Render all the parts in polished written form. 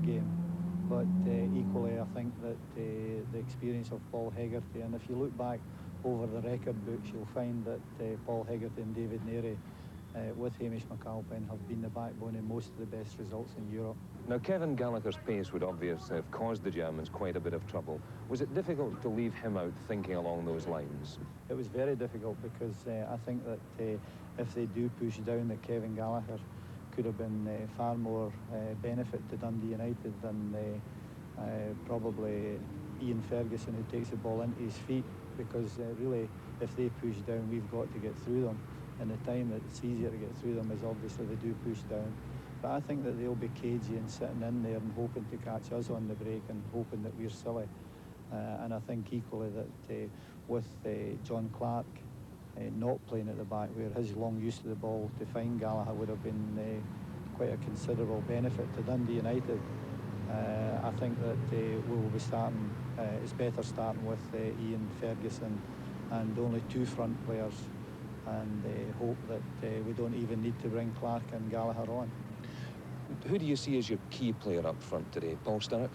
game. But equally, I think that the experience of Paul Hegarty, and if you look back over the record books, you'll find that Paul Hegarty and David Neary, with Hamish McAlpine, have been the backbone in most of the best results in Europe. Now, Kevin Gallagher's pace would obviously have caused the Germans quite a bit of trouble. Was it difficult to leave him out thinking along those lines? It was very difficult because I think that if they do push down, that Kevin Gallagher could have been far more benefit to Dundee United than probably Ian Ferguson, who takes the ball into his feet, because really, if they push down, we've got to get through them, and the time that it's easier to get through them is obviously they do push down. But I think that they'll be cagey and sitting in there and hoping to catch us on the break and hoping that we're silly. And I think equally that with John Clark not playing at the back, where his long use of the ball to find Gallagher would have been quite a considerable benefit to Dundee United. I think that we will be starting, it's better starting with Ian Ferguson and only two front players, and hope that we don't even need to bring Clark and Gallagher on. Who do you see as your key player up front today? Paul Sturrock?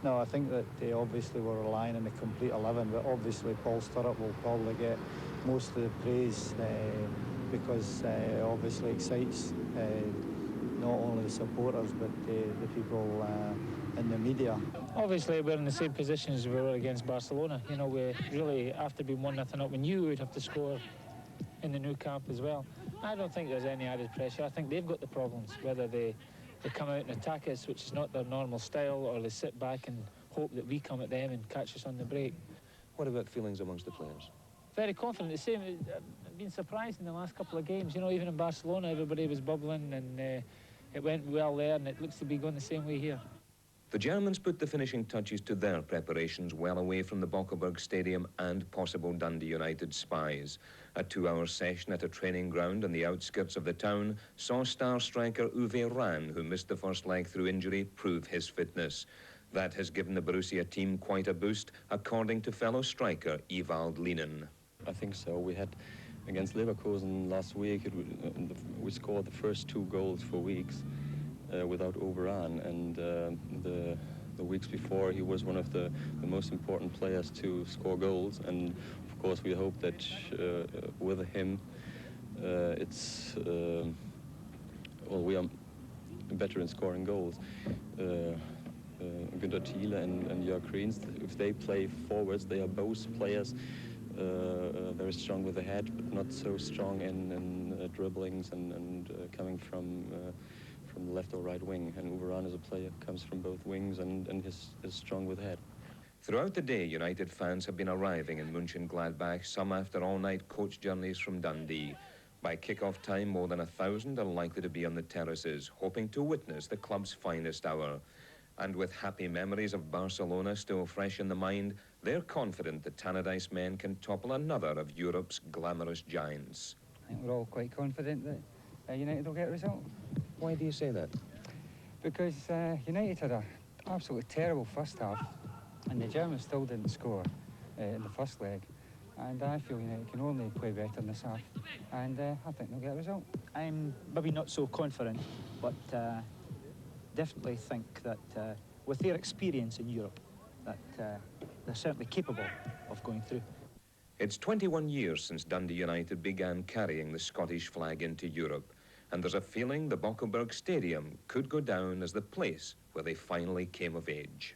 No, I think that obviously we're relying on the complete 11, but obviously Paul Sturrock will probably get most of the praise because obviously excites not only the supporters but the people in the media. Obviously we're in the same position as we were against Barcelona. You know, we really, after being 1-0 up, we knew we would have to score in the new camp as well. I don't think there's any added pressure. I think they've got the problems, whether they come out and attack us, which is not their normal style, or they sit back and hope that we come at them and catch us on the break. What about feelings amongst the players? Very confident. The same. I've been surprised in the last couple of games. You know, even in Barcelona, everybody was bubbling, and it went well there, and it looks to be going the same way here. The Germans put the finishing touches to their preparations well away from the Bockelberg Stadium and possible Dundee United spies. A 2-hour session at a training ground on the outskirts of the town saw star striker Uwe Rahn, who missed the first leg through injury, prove his fitness. That has given the Borussia team quite a boost, according to fellow striker Ewald Lienen. I think so. We had against Leverkusen last week, we scored the first 2 goals for weeks without Overan, and the weeks before he was one of the most important players to score goals, and of course we hope that with him it's well, we are better in scoring goals. Günther Thiele and Jörg Kriens, if they play forwards, they are both players very strong with the head, but not so strong in dribblings and coming from the left or right wing. And Uwe Rahn is a player who comes from both wings and is strong with the head. Throughout the day, United fans have been arriving in Mönchengladbach, some after all-night coach journeys from Dundee. By kick-off time, more than 1,000 are likely to be on the terraces, hoping to witness the club's finest hour. And with happy memories of Barcelona still fresh in the mind, they're confident the Tannadice men can topple another of Europe's glamorous giants. I think we're all quite confident that United will get a result. Why do you say that? Because United had an absolutely terrible first half, and the Germans still didn't score in the first leg. And I feel United can only play better in this half, and I think they'll get a result. I'm maybe not so confident, but definitely think that with their experience in Europe, that they're certainly capable of going through. It's 21 years since Dundee United began carrying the Scottish flag into Europe, and there's a feeling the Bockelberg Stadium could go down as the place where they finally came of age.